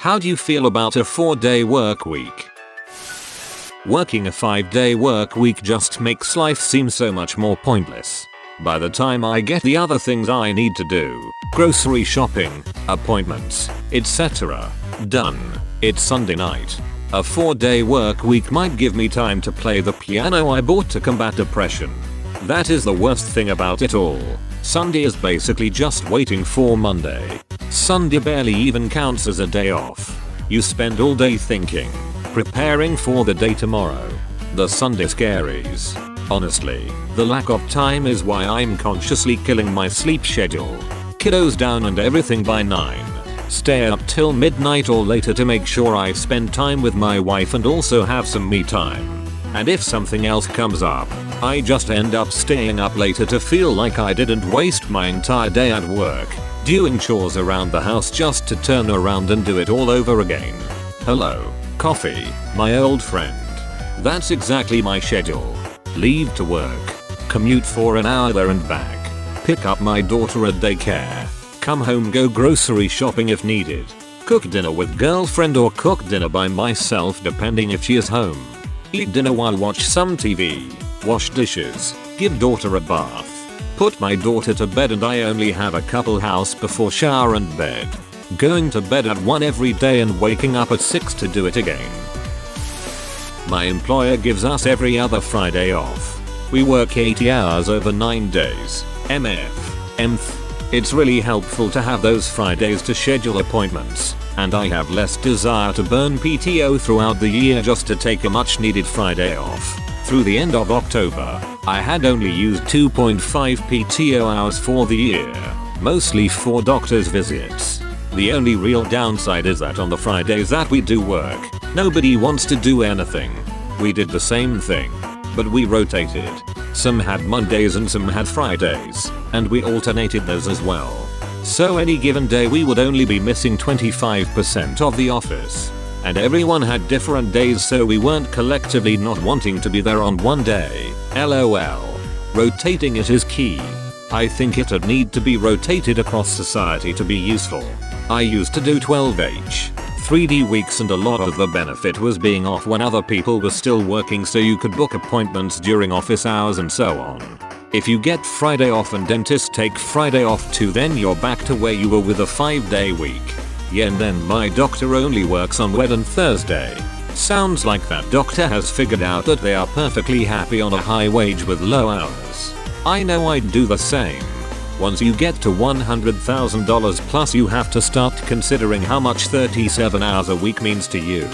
How do you feel about a 4-day work week? Working a 5-day work week just makes life seem so much more pointless. By the time I get the other things I need to do, grocery shopping, appointments, etc., done, it's Sunday night. A 4-day work week might give me time to play the piano I bought to combat depression. That is the worst thing about it all. Sunday is basically just waiting for Monday. Sunday barely even counts as a day off. You spend all day thinking, preparing for the day tomorrow. The Sunday scaries. Honestly, the lack of time is why I'm consciously killing my sleep schedule. Kiddos down and everything by 9. Stay up till midnight or later to make sure I spend time with my wife and also have some me time. And if something else comes up, I just end up staying up later to feel like I didn't waste my entire day at work, doing chores around the house just to turn around and do it all over again. Hello, coffee, my old friend. That's exactly my schedule. Leave to work, commute for an hour there and back, pick up my daughter at daycare, come home, go grocery shopping if needed, cook dinner with girlfriend or cook dinner by myself depending if she is home, eat dinner while watch some TV, wash dishes, give daughter a bath, put my daughter to bed, and I only have a couple hours before shower and bed, going to bed at 1 every day and waking up at 6 to do it again. My employer gives us every other Friday off. We work 80 hours over 9 days. MF. It's really helpful to have those Fridays to schedule appointments, and I have less desire to burn PTO throughout the year just to take a much needed Friday off. Through the end of October, I had only used 2.5 PTO hours for the year, mostly for doctor's visits. The only real downside is that on the Fridays that we do work, nobody wants to do anything. We did the same thing, but we rotated. Some had Mondays and some had Fridays, and we alternated those as well. So any given day we would only be missing 25% of the office. And everyone had different days, so we weren't collectively not wanting to be there on one day. LOL. Rotating it is key. I think it'd need to be rotated across society to be useful. I used to do 12H, 3D weeks, and a lot of the benefit was being off when other people were still working, so you could book appointments during office hours and so on. If you get Friday off and dentists take Friday off too, then you're back to where you were with a 5-day week. Yeah, and then my doctor only works on Wednesday and Thursday. Sounds like that doctor has figured out that they are perfectly happy on a high wage with low hours. I know I'd do the same. Once you get to $100,000 plus, you have to start considering how much 37 hours a week means to you.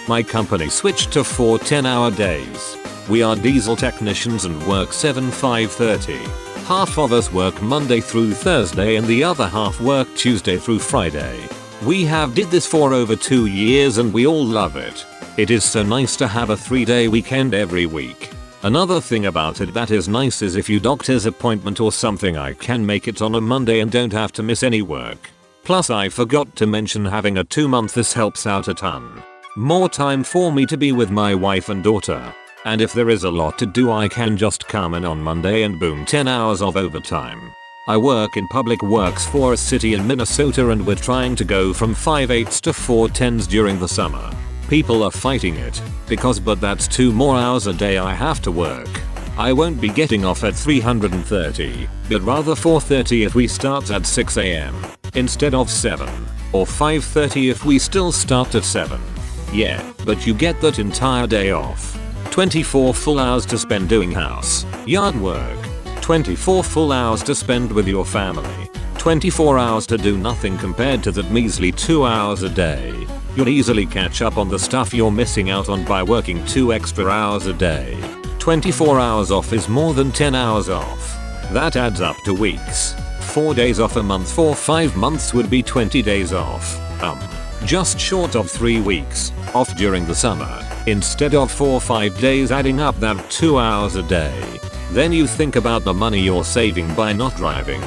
My company switched to 4 10-hour days. We are diesel technicians and work 7-5-30. Half of us work Monday through Thursday and the other half work Tuesday through Friday. We have did this for over 2 years and we all love it. It is so nice to have a 3-day weekend every week. Another thing about it that is nice is if you doctor's appointment or something, I can make it on a Monday and don't have to miss any work. Plus I forgot to mention having a 2-month, this helps out a ton. More time for me to be with my wife and daughter. And if there is a lot to do, I can just come in on Monday and boom, 10 hours of overtime. I work in public works for a city in Minnesota and we're trying to go from 5/8s to 4/10s during the summer. People are fighting it, but that's 2 more hours a day I have to work. I won't be getting off at 330, but rather 4:30 if we start at 6 AM, instead of 7, or 5:30 if we still start at 7. Yeah, but you get that entire day off. 24 full hours to spend doing house, yard work. 24 full hours to spend with your family. 24 hours to do nothing compared to that measly 2 hours a day. You'll easily catch up on the stuff you're missing out on by working 2 extra hours a day. 24 hours off is more than 10 hours off. That adds up to weeks. 4 days off a month for 5 months would be 20 days off. Just short of 3 weeks off during the summer, instead of 4 or 5 days, adding up that 2 hours a day. Then you think about the money you're saving by not driving.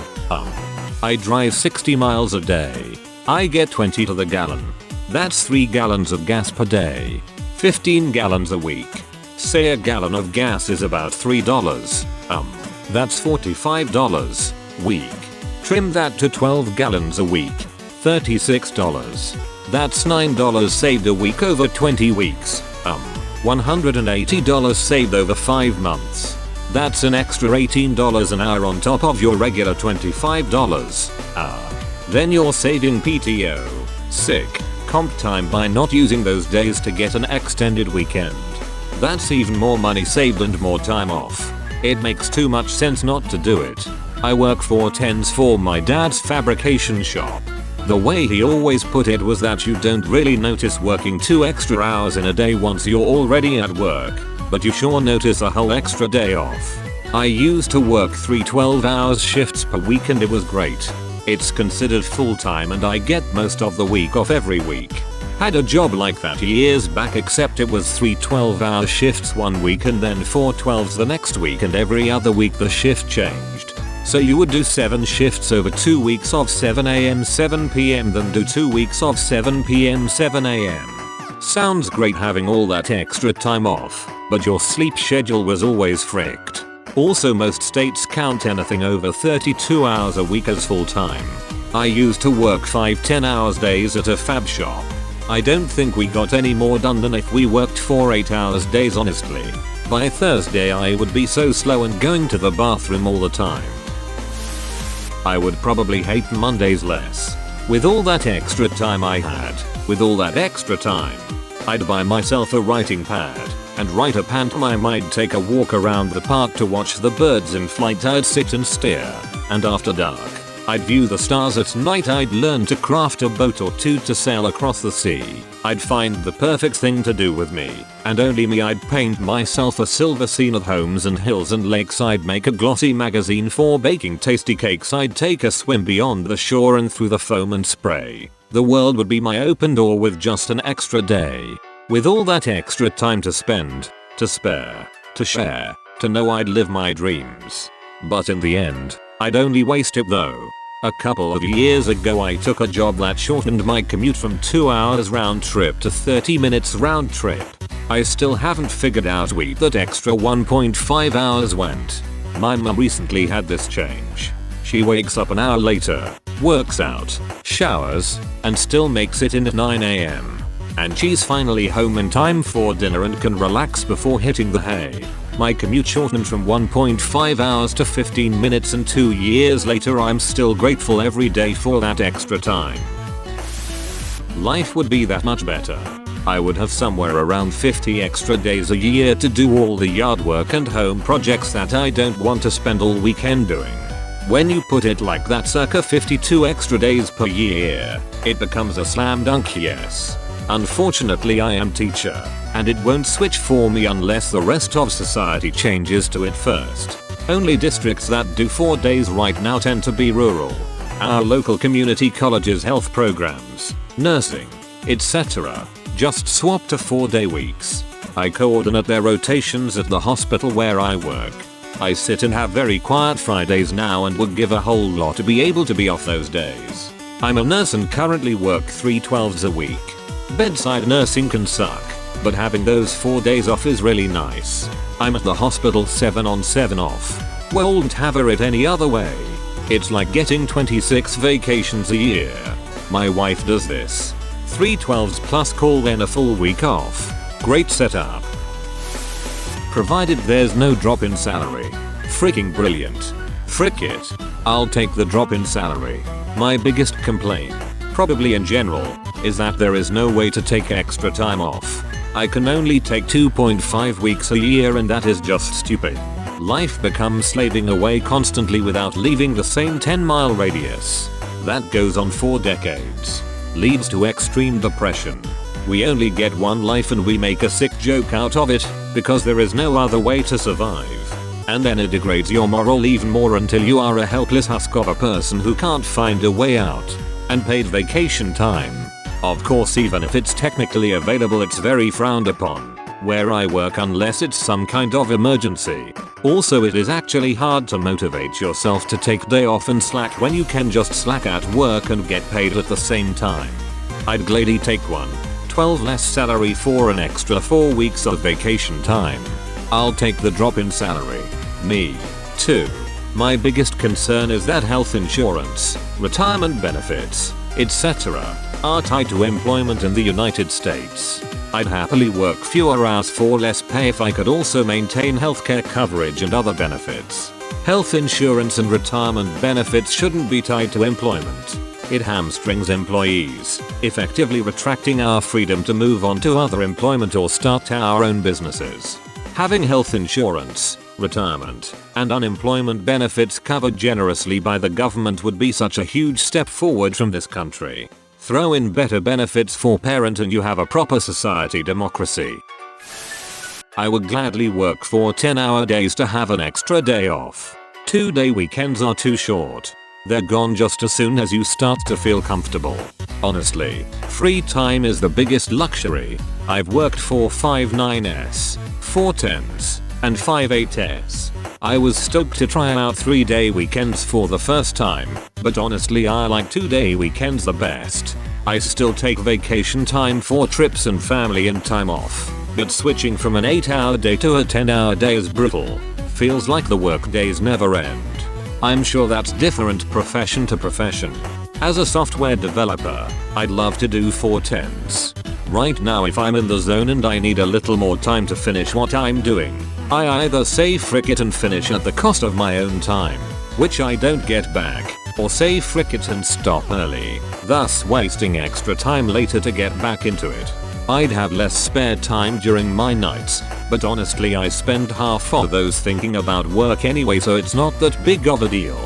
I drive 60 miles a day. I get 20 to the gallon. That's 3 gallons of gas per day. 15 gallons a week. Say a gallon of gas is about $3. That's $45 week. Trim that to 12 gallons a week. $36. That's $9 saved a week over 20 weeks. $180 saved over 5 months. That's an extra $18 an hour on top of your regular $25. Then you're saving PTO, sick, comp time by not using those days to get an extended weekend. That's even more money saved and more time off. It makes too much sense not to do it. I work 4/10s for my dad's fabrication shop. The way he always put it was that you don't really notice working 2 extra hours in a day once you're already at work, but you sure notice a whole extra day off. I used to work 3 12-hour shifts per week and it was great. It's considered full-time and I get most of the week off every week. Had a job like that years back, except it was 3 12-hour shifts one week and then 4 12s the next week, and every other week the shift changed. So you would do 7 shifts over 2 weeks of 7 AM 7 PM, then do 2 weeks of 7 PM 7 AM. Sounds great having all that extra time off, but your sleep schedule was always fricked. Also, most states count anything over 32 hours a week as full time. I used to work 5 10-hour days at a fab shop. I don't think we got any more done than if we worked 4 8-hour days, honestly. By Thursday I would be so slow and going to the bathroom all the time. I would probably hate Mondays less. With all that extra time I had, I'd buy myself a writing pad and write a pantomime. I'd take a walk around the park to watch the birds in flight. I'd sit and stare, and after dark, I'd view the stars at night. I'd learn to craft a boat or 2 to sail across the sea. I'd find the perfect thing to do with me, and only me. I'd paint myself a silver scene of homes and hills and lakes. I'd make a glossy magazine for baking tasty cakes. I'd take a swim beyond the shore and through the foam and spray. The world would be my open door with just an extra day. With all that extra time to spend, to spare, to share, to know I'd live my dreams. But in the end, I'd only waste it though. A couple of years ago I took a job that shortened my commute from 2 hours round trip to 30 minutes round trip. I still haven't figured out where that extra 1.5 hours went. My mum recently had this change. She wakes up an hour later, works out, showers, and still makes it in at 9 AM. And she's finally home in time for dinner and can relax before hitting the hay. My commute shortened from 1.5 hours to 15 minutes, and 2 years later I'm still grateful every day for that extra time. Life would be that much better. I would have somewhere around 50 extra days a year to do all the yard work and home projects that I don't want to spend all weekend doing. When you put it like that, circa 52 extra days per year, it becomes a slam dunk yes. Unfortunately I am teacher, and it won't switch for me unless the rest of society changes to it first. Only districts that do 4 days right now tend to be rural. Our local community colleges, health programs, nursing, etc. just swap to 4-day weeks. I coordinate their rotations at the hospital where I work. I sit and have very quiet Fridays now and would give a whole lot to be able to be off those days. I'm a nurse and currently work 3 12s a week. Bedside nursing can suck, but having those 4 days off is really nice. I'm at the hospital 7 on 7 off. Won't have it any other way. It's like getting 26 vacations a year. My wife does this. 3 12s plus call, then a full week off. Great setup. Provided there's no drop in salary. Freaking brilliant. Frick it. I'll take the drop in salary. My biggest complaint, probably in general, is that there is no way to take extra time off. I can only take 2.5 weeks a year, and that is just stupid. Life becomes slaving away constantly without leaving the same 10-mile radius. That goes on for decades. Leads to extreme depression. We only get one life and we make a sick joke out of it, because there is no other way to survive. And then it degrades your morale even more until you are a helpless husk of a person who can't find a way out. And paid vacation time, of course, even if it's technically available, it's very frowned upon where I work unless it's some kind of emergency. Also, it is actually hard to motivate yourself to take day off and slack when you can just slack at work and get paid at the same time. I'd gladly take 12 less salary for an extra 4 weeks of vacation time. I'll take the drop in salary. Me too. My biggest concern is that health insurance, retirement benefits, etc. are tied to employment in the United States. I'd happily work fewer hours for less pay if I could also maintain healthcare coverage and other benefits. Health insurance and retirement benefits shouldn't be tied to employment. It hamstrings employees, effectively retracting our freedom to move on to other employment or start our own businesses. Having health insurance, retirement, and unemployment benefits covered generously by the government would be such a huge step forward from this country. Throw in better benefits for parents and you have a proper society democracy. I would gladly work for 10-hour days to have an extra day off. 2-day weekends are too short. They're gone just as soon as you start to feel comfortable. Honestly, free time is the biggest luxury. I've worked for 5 9s, 4 10s, and 5 8s. I was stoked to try out 3-day weekends for the first time, but honestly I like 2-day weekends the best. I still take vacation time for trips and family and time off, but switching from an 8-hour day to a 10-hour day is brutal. Feels like the work days never end. I'm sure that's different profession to profession. As a software developer, I'd love to do 4 10s. Right now if I'm in the zone and I need a little more time to finish what I'm doing, I either say frick it and finish at the cost of my own time, which I don't get back, or say frick it and stop early, thus wasting extra time later to get back into it. I'd have less spare time during my nights, but honestly I spend half of those thinking about work anyway, so it's not that big of a deal.